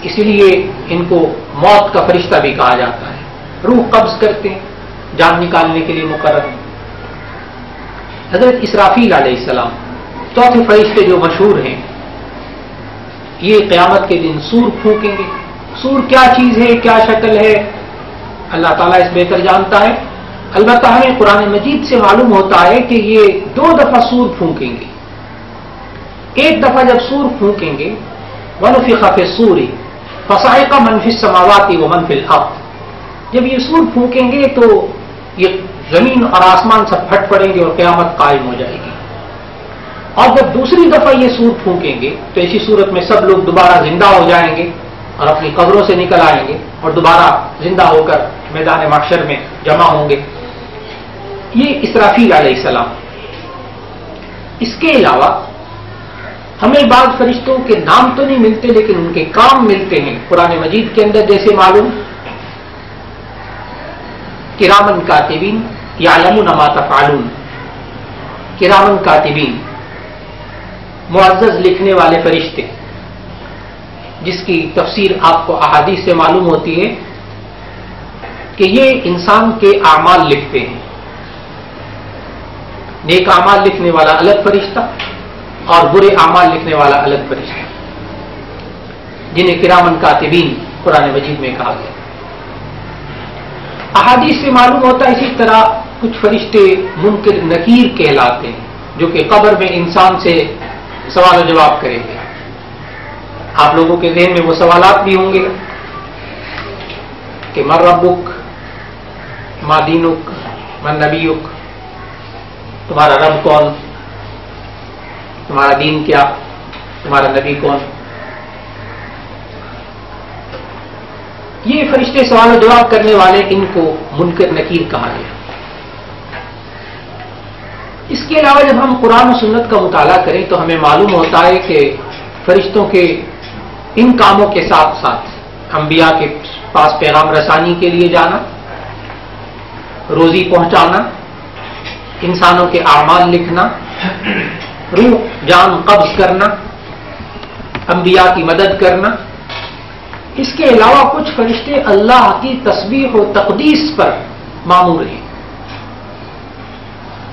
اسی لیے ان کو موت کا فرشتہ بھی کہا جاتا ہے. روح قبض کرتے ہیں، جان نکالنے کے لیے مقرر ہیں. حضرت اسرافیل علیہ السلام چوتھے فرشتے جو مشہور ہیں، یہ قیامت کے دن سور پھونکیں گے. سور کیا چیز ہے، کیا شکل ہے، اللہ تعالیٰ اس بہتر جانتا ہے. البتہ ہمیں قرآن مجید سے معلوم ہوتا ہے کہ یہ 2 دفعہ سور پھونکیں گے. ایک دفعہ جب سور پھونکیں گے، وَنُفِخَ فِي الصُّورِ فَصَعِقَ مَنْ فِي السَّمَاوَاتِ وَمَنْ فِي الْأَرْضِ. جب یہ سور پھونکیں گے تو یہ زمین اور آسمان سب پھٹ پڑیں گے اور قیامت قائم ہو جائے گی. اور جب دوسری دفعہ یہ سور پھونکیں گے تو ایسی صورت میں سب لوگ دوبارہ زندہ ہو جائیں گے اور اپنی قبروں سے نکل آئیں گے اور دوبارہ زندہ ہو کر میدان محشر میں جمع ہوں گے. یہ اسرافیل علیہ السلام. اس کے علاوہ ہمیں بعض فرشتوں کے نام تو نہیں ملتے لیکن ان کے کام ملتے ہیں قرآن مجید کے اندر. جیسے معلوم کرامن کاتبین یعلمون ما تفعلون. کرامن کاتبین معزز لکھنے والے فرشتے، جس کی تفسیر آپ کو احادیث سے معلوم ہوتی ہے کہ یہ انسان کے اعمال لکھتے ہیں. نیک اعمال لکھنے والا الگ فرشتہ اور برے اعمال لکھنے والا الگ فرشتہ، جنہیں کرامن کاتبین قرآن مجید میں کہا گیا. احادیث سے معلوم ہوتا ہے اسی طرح کچھ فرشتے منکر نکیر کہلاتے ہیں، جو کہ قبر میں انسان سے سوال و جواب کریں گے. آپ لوگوں کے ذہن میں وہ سوالات بھی ہوں گے کہ من ربک، ما دینک، من نبیک. تمہارا رب کون، تمہارا دین کیا، تمہارا نبی کون. یہ فرشتے سوال و جواب کرنے والے، ان کو منکر نکیر کہا گیا. اس کے علاوہ جب ہم قرآن و سنت کا مطالعہ کریں تو ہمیں معلوم ہوتا ہے کہ فرشتوں کے ان کاموں کے ساتھ ساتھ انبیاء کے پاس پیغام رسانی کے لیے جانا، روزی پہنچانا، انسانوں کے اعمال لکھنا، روح جان قبض کرنا، انبیاء کی مدد کرنا. اس کے علاوہ کچھ فرشتے اللہ کی تسبیح و تقدیس پر مامور ہیں.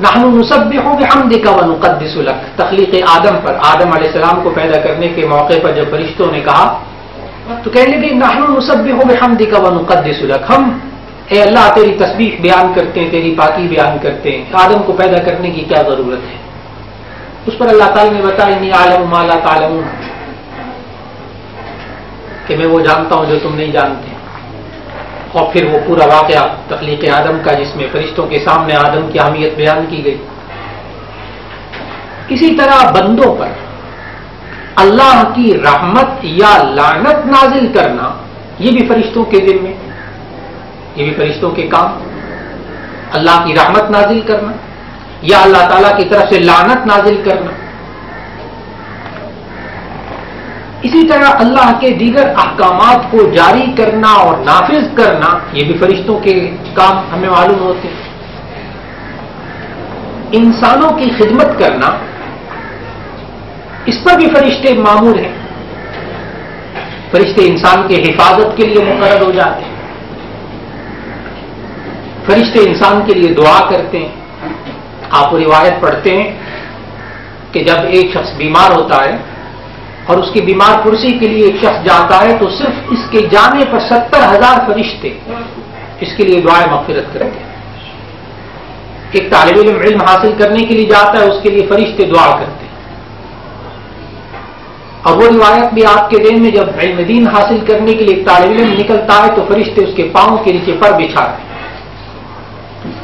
نحن نسبح بحمدک ونقدس لک. تخلیق آدم پر، آدم علیہ السلام کو پیدا کرنے کے موقع پر جب فرشتوں نے کہا تو کہنے لگے نحن نسبح بحمدک ونقدس لک، ہم اے اللہ تیری تسبیح بیان کرتے ہیں، تیری پاکی بیان کرتے ہیں. آدم کو پیدا کرنے کی کیا ضرورت ہے؟ اس پر اللہ تعالی نے بتایا انی اعلم ما لا تعلمون، کہ میں وہ جانتا ہوں جو تم نہیں جانتے. اور پھر وہ پورا واقعہ تخلیق آدم کا، جس میں فرشتوں کے سامنے آدم کی اہمیت بیان کی گئی. اسی طرح بندوں پر اللہ کی رحمت یا لعنت نازل کرنا، یہ بھی فرشتوں کے ذمہ، یہ بھی فرشتوں کے کام. اللہ کی رحمت نازل کرنا یا اللہ تعالیٰ کی طرف سے لعنت نازل کرنا. اسی طرح اللہ کے دیگر احکامات کو جاری کرنا اور نافذ کرنا، یہ بھی فرشتوں کے کام ہمیں معلوم ہوتے ہیں. انسانوں کی خدمت کرنا، اس پر بھی فرشتے مامور ہیں. فرشتے انسان کے حفاظت کے لیے مقرر ہو جاتے ہیں. فرشتے انسان کے لیے دعا کرتے ہیں. آپ روایت پڑھتے ہیں کہ جب ایک شخص بیمار ہوتا ہے اور اس کی بیمار پرسی کے لیے ایک شخص جاتا ہے تو صرف اس کے جانے پر 70,000 فرشتے اس کے لیے دعائیں مغفرت کرتے ہیں. ایک طالب علم علم حاصل کرنے کے لیے جاتا ہے، اس کے لیے فرشتے دعا کرتے ہیں. اور وہ روایت بھی آپ کے ذہن میں، جب علم دین حاصل کرنے کے لیے ایک طالب علم نکلتا ہے تو فرشتے اس کے پاؤں کے نیچے پر بچھاتے ہیں.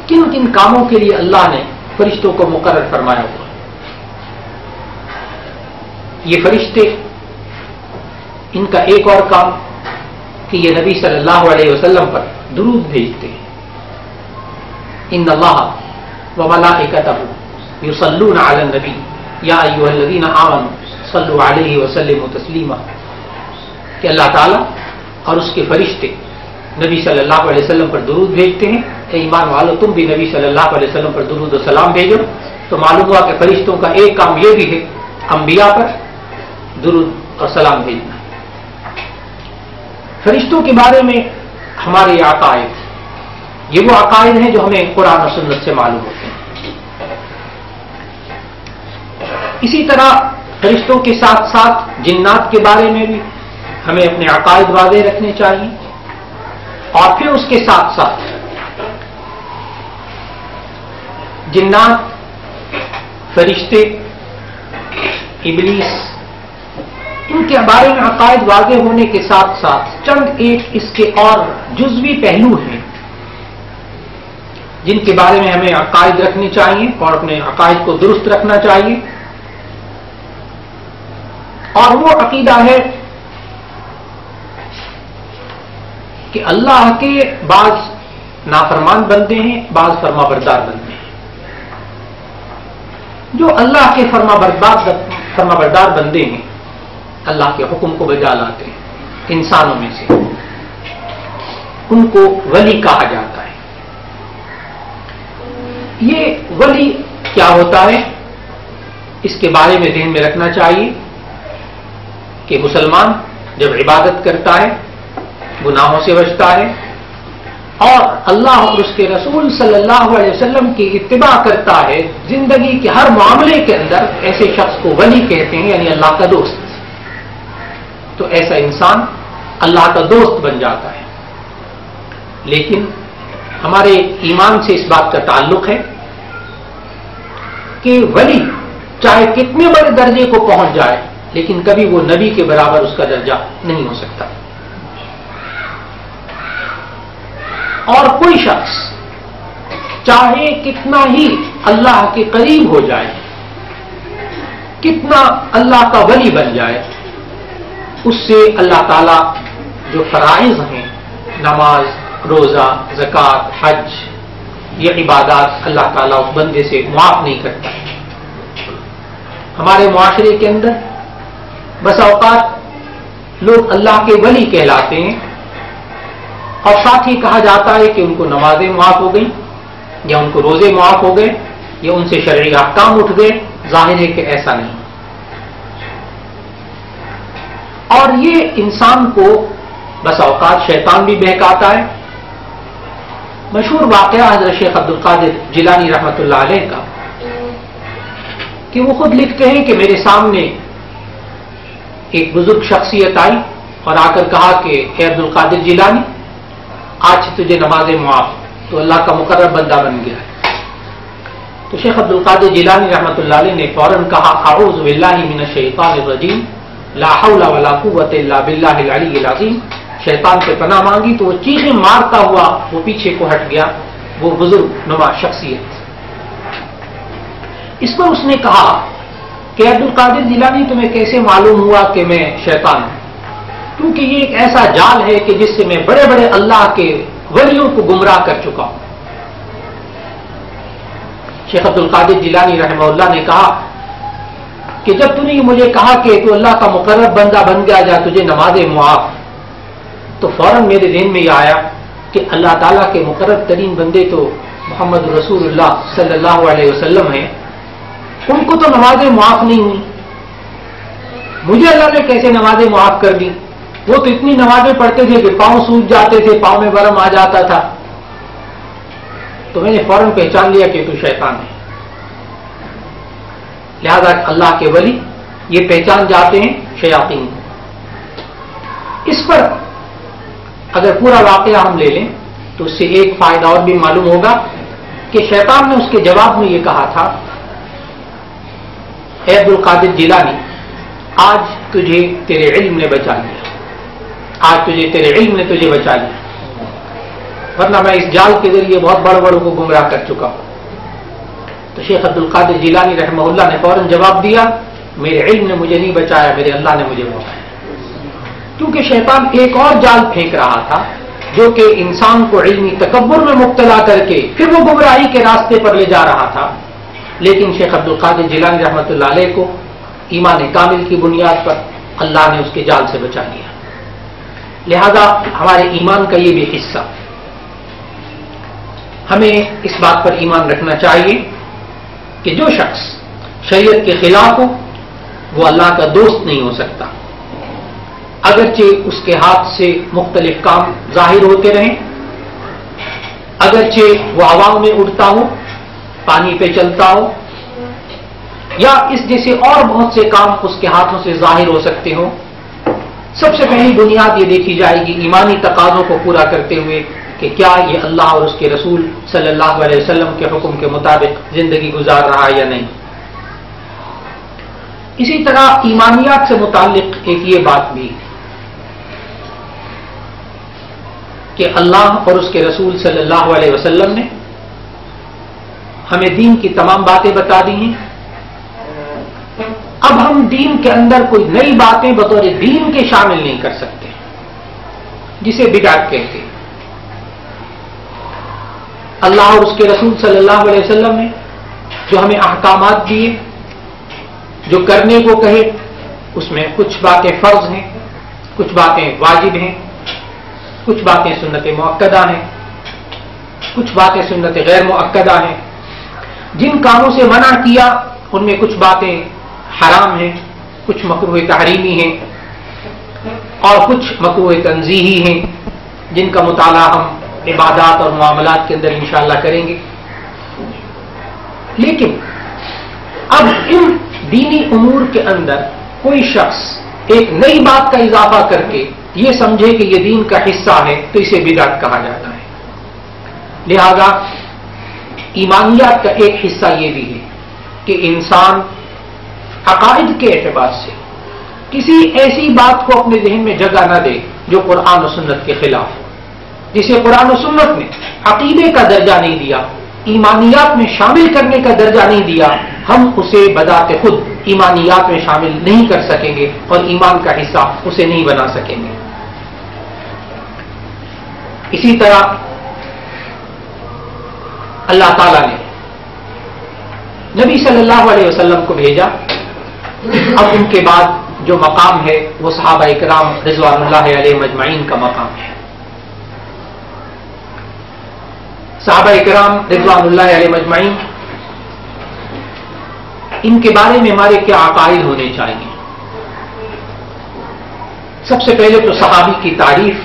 کن کن کاموں کے لیے اللہ نے فرشتوں کو مقرر فرمایا ہوا. یہ فرشتے، ان کا ایک اور کام کہ یہ نبی صلی اللہ علیہ وسلم پر درود بھیجتے ہیں. ان اللہ وملائکتہ یصلون علی النبی یا ایھا الذین آمنوا صلوا علیہ وسلموا تسلیما، کہ اللہ تعالیٰ اور اس کے فرشتے نبی صلی اللہ علیہ وسلم پر درود بھیجتے ہیں. اے ایمان والو، تم بھی نبی صلی اللہ علیہ وسلم پر درود و سلام بھیجو. تو معلوم ہوا کہ فرشتوں کا ایک کام یہ بھی ہے انبیاء پر درود اور سلام بھیجنا. فرشتوں کے بارے میں ہمارے عقائد، یہ وہ عقائد ہیں جو ہمیں قرآن و سنت سے معلوم ہوتے ہیں۔ اسی طرح فرشتوں کے ساتھ ساتھ جنات کے بارے میں بھی ہمیں اپنے عقائد واضح رکھنے چاہیے، اور پھر اس کے ساتھ ساتھ جنات، فرشتے، ابلیس، ان کے بارے میں عقائد واضح ہونے کے ساتھ ساتھ چند ایک اس کے اور جزوی پہلو ہیں جن کے بارے میں ہمیں عقائد رکھنے چاہیے اور اپنے عقائد کو درست رکھنا چاہیے، اور وہ عقیدہ ہے کہ اللہ کے بعض نافرمان بندے ہیں، بعض فرما بردار بندے ہیں۔ جو اللہ کے فرما بردار بندے ہیں، اللہ کے حکم کو بجا لاتے ہیں انسانوں میں سے، ان کو ولی کہا جاتا ہے۔ یہ ولی کیا ہوتا ہے، اس کے بارے میں ذہن میں رکھنا چاہیے کہ مسلمان جب عبادت کرتا ہے، گناہوں سے بچتا ہے، اور اللہ اور اس کے رسول صلی اللہ علیہ وسلم کی اتباع کرتا ہے زندگی کے ہر معاملے کے اندر، ایسے شخص کو ولی کہتے ہیں، یعنی اللہ کا دوست۔ تو ایسا انسان اللہ کا دوست بن جاتا ہے۔ لیکن ہمارے ایمان سے اس بات کا تعلق ہے کہ ولی چاہے کتنے بڑے درجے کو پہنچ جائے، لیکن کبھی وہ نبی کے برابر اس کا درجہ نہیں ہو سکتا۔ اور کوئی شخص چاہے کتنا ہی اللہ کے قریب ہو جائے، کتنا اللہ کا ولی بن جائے، اس سے اللہ تعالیٰ جو فرائض ہیں، نماز، روزہ، زکوٰۃ، حج، یہ عبادات اللہ تعالیٰ اس بندے سے معاف نہیں کرتا۔ ہمارے معاشرے کے اندر بس اوقات لوگ اللہ کے ولی کہلاتے ہیں، اور ساتھ ہی کہا جاتا ہے کہ ان کو نمازیں معاف ہو گئی، یا ان کو روزے معاف ہو گئے، یا ان سے شرعی احکام اٹھ گئے۔ ظاہر ہے کہ ایسا نہیں، اور یہ انسان کو بس اوقات شیطان بھی بہکاتا ہے۔ مشہور واقعہ حضرت شیخ عبد القادر جیلانی رحمۃ اللہ علیہ کا، کہ وہ خود لکھتے ہیں کہ میرے سامنے ایک بزرگ شخصیت آئی اور آ کر کہا کہ اے عبد القادر جیلانی، آج تجھے نماز معاف، تو اللہ کا مقرر بندہ بن گیا ہے۔ تو شیخ عبد القادر جیلانی رحمۃ اللہ علیہ نے فوراً کہا اعوذ باللہ من الشیطان الرجیم، لا حول ولا قوت الا باللہ العلی العظیم۔ شیطان سے پناہ مانگی تو وہ چیخیں مارتا ہوا وہ پیچھے کو ہٹ گیا، وہ بزرگ نما شخصیت۔ اس پر اس نے کہا کہ عبد القادر جیلانی تمہیں کیسے معلوم ہوا کہ میں شیطان ہوں؟ کیونکہ یہ ایک ایسا جال ہے کہ جس سے میں بڑے بڑے اللہ کے ولیوں کو گمراہ کر چکا ہوں۔ شیخ عبد القادر جیلانی رحمہ اللہ نے کہا کہ جب تم نے مجھے کہا کہ تو اللہ کا مقرب بندہ بن گیا، جا تجھے نماز معاف، تو فوراً میرے ذہن میں یہ آیا کہ اللہ تعالیٰ کے مقرب ترین بندے تو محمد رسول اللہ صلی اللہ علیہ وسلم ہیں، ان کو تو نمازیں معاف نہیں ہوئی، مجھے اللہ نے کیسے نمازیں معاف کر دی؟ وہ تو اتنی نمازیں پڑھتے تھے کہ پاؤں سوج جاتے تھے، پاؤں میں ورم آ جاتا تھا۔ تو میں نے فوراً پہچان لیا کہ تو شیطان ہے۔ لہذا اللہ کے ولی یہ پہچان جاتے ہیں شیاطین کو۔ اس پر اگر پورا واقعہ ہم لے لیں تو اس سے ایک فائدہ اور بھی معلوم ہوگا کہ شیطان نے اس کے جواب میں یہ کہا تھا، اے عبد القادر جیلانی، آج تجھے تیرے علم نے بچا لیا، آج تجھے تیرے علم نے تجھے بچا لیا، ورنہ میں اس جال کے ذریعے بہت بڑے بڑوں کو گمراہ کر چکا ہوں۔ تو شیخ عبد القادر جیلانی رحمہ اللہ نے فوراً جواب دیا، میرے علم نے مجھے نہیں بچایا، میرے اللہ نے مجھے بچایا۔ کیونکہ شیطان ایک اور جال پھینک رہا تھا جو کہ انسان کو علمی تکبر میں مبتلا کر کے پھر وہ گمراہی کے راستے پر لے جا رہا تھا، لیکن شیخ عبد القادر جیلانی رحمۃ اللہ علیہ کو ایمان کامل کی بنیاد پر اللہ نے اس کے جال سے بچا لیا۔ لہذا ہمارے ایمان کا یہ بھی حصہ، ہمیں اس بات پر ایمان رکھنا چاہیے کہ جو شخص شریعت کے خلاف ہو وہ اللہ کا دوست نہیں ہو سکتا، اگرچہ اس کے ہاتھ سے مختلف کام ظاہر ہوتے رہیں، اگرچہ وہ ہواؤں میں اڑتا ہو، پانی پہ چلتا ہو، یا اس جیسے اور بہت سے کام اس کے ہاتھوں سے ظاہر ہو سکتے ہوں، سب سے پہلی بنیاد یہ دیکھی جائے گی ایمانی تقاضوں کو پورا کرتے ہوئے کہ کیا یہ اللہ اور اس کے رسول صلی اللہ علیہ وسلم کے حکم کے مطابق زندگی گزار رہا ہے یا نہیں۔ اسی طرح ایمانیات سے متعلق ایک یہ بات بھی کہ اللہ اور اس کے رسول صلی اللہ علیہ وسلم نے ہمیں دین کی تمام باتیں بتا دی ہیں، اب ہم دین کے اندر کوئی نئی باتیں بطور دین کے شامل نہیں کر سکتے، جسے بدعت کہتے ہیں۔ اللہ اور اس کے رسول صلی اللہ علیہ وسلم نے جو ہمیں احکامات دیے، جو کرنے کو کہے، اس میں کچھ باتیں فرض ہیں، کچھ باتیں واجب ہیں، کچھ باتیں سنت مؤکدہ ہیں، کچھ باتیں سنت غیر مؤکدہ ہیں۔ جن کاموں سے منع کیا ان میں کچھ باتیں حرام ہیں، کچھ مکروہ تحریمی ہیں، اور کچھ مکروہ تنزیہی ہیں جن کا مطالعہ ہم عبادات اور معاملات کے اندر انشاءاللہ کریں گے۔ لیکن اب ان دینی امور کے اندر کوئی شخص ایک نئی بات کا اضافہ کر کے یہ سمجھے کہ یہ دین کا حصہ ہے تو اسے بدعت کہا جاتا ہے۔ لہذا ایمانیات کا ایک حصہ یہ بھی ہے کہ انسان عقائد کے اعتبار سے کسی ایسی بات کو اپنے ذہن میں جگہ نہ دے جو قرآن و سنت کے خلاف ہو۔ جسے قرآن و سنت نے عقیدے کا درجہ نہیں دیا، ایمانیات میں شامل کرنے کا درجہ نہیں دیا، ہم اسے بذات خود ایمانیات میں شامل نہیں کر سکیں گے اور ایمان کا حصہ اسے نہیں بنا سکیں گے۔ اسی طرح اللہ تعالیٰ نے نبی صلی اللہ علیہ وسلم کو بھیجا، اب ان کے بعد جو مقام ہے وہ صحابہ اکرام رضوان اللہ علیہ مجمعین کا مقام ہے۔ صحابہ اکرام رضوان اللہ علیہ مجمعین، ان کے بارے میں ہمارے کیا عقائد ہونے چاہیے؟ سب سے پہلے تو صحابی کی تعریف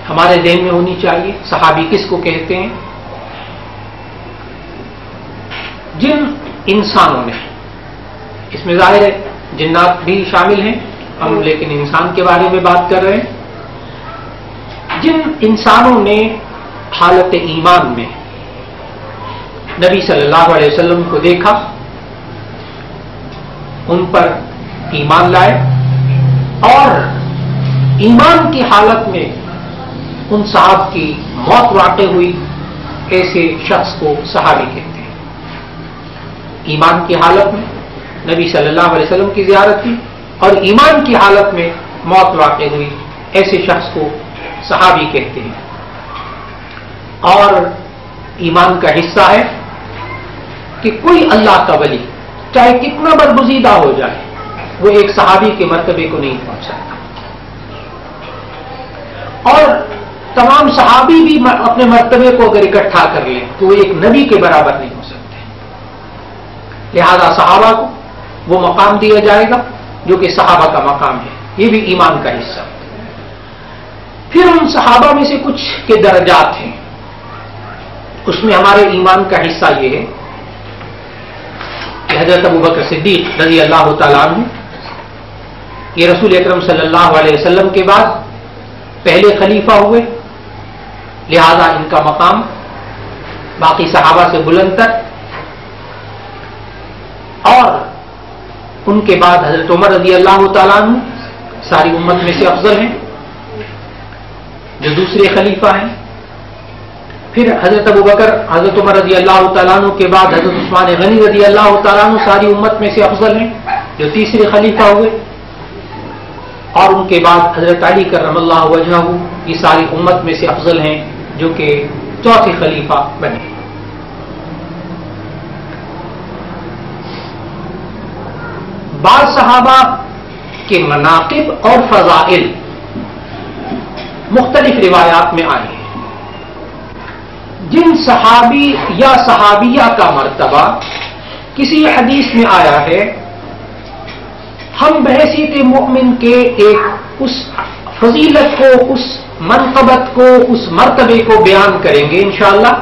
ہمارے ذہن میں ہونی چاہیے۔ صحابی کس کو کہتے ہیں؟ جن انسانوں نے، اس میں ظاہر ہے جنات بھی شامل ہیں ہم، لیکن انسان کے بارے میں بات کر رہے ہیں، جن انسانوں نے حالت ایمان میں نبی صلی اللہ علیہ وسلم کو دیکھا، ان پر ایمان لائے اور ایمان کی حالت میں ان صحابہ کی موت واقع ہوئی، ایسے شخص کو صحابی کہتے ہیں۔ ایمان کی حالت میں نبی صلی اللہ علیہ وسلم کی زیارت کی اور ایمان کی حالت میں موت واقع ہوئی، ایسے شخص کو صحابی کہتے ہیں۔ اور ایمان کا حصہ ہے کہ کوئی اللہ کا ولی چاہے کتنا برگزیدہ ہو جائے وہ ایک صحابی کے مرتبے کو نہیں پہنچ سکتا، اور تمام صحابی بھی اپنے مرتبے کو اگر اکٹھا کر لیں تو وہ ایک نبی کے برابر نہیں ہو سکتے۔ لہذا صحابہ کو وہ مقام دیا جائے گا جو کہ صحابہ کا مقام ہے، یہ بھی ایمان کا حصہ۔ پھر ان صحابہ میں سے کچھ کے درجات ہیں، اس میں ہمارے ایمان کا حصہ یہ ہے کہ حضرت ابوبکر صدیق رضی اللہ تعالیٰ عنہ یہ رسول اکرم صلی اللہ علیہ وسلم کے بعد پہلے خلیفہ ہوئے، لہذا ان کا مقام باقی صحابہ سے بلند تر، اور ان کے بعد حضرت عمر رضی اللہ تعالیٰ عنہ ساری امت میں سے افضل ہیں جو دوسرے خلیفہ ہیں۔ پھر حضرت ابوبکر حضرت عمر رضی اللہ تعالیٰ عنہ کے بعد حضرت عثمان غنی رضی اللہ تعالیٰ عنہ ساری امت میں سے افضل ہیں جو تیسرے خلیفہ ہوئے، اور ان کے بعد حضرت علی کرم اللہ وجہہ یہ ساری امت میں سے افضل ہیں جو کہ چوتھے خلیفہ بنے۔ بعض صحابہ کے مناقب اور فضائل مختلف روایات میں آئے ہیں۔ جن صحابی یا صحابیہ کا مرتبہ کسی حدیث میں آیا ہے، ہم بحیثیت مومن کے ایک اس فضیلت کو، اس منقبت کو، اس مرتبے کو بیان کریں گے انشاءاللہ.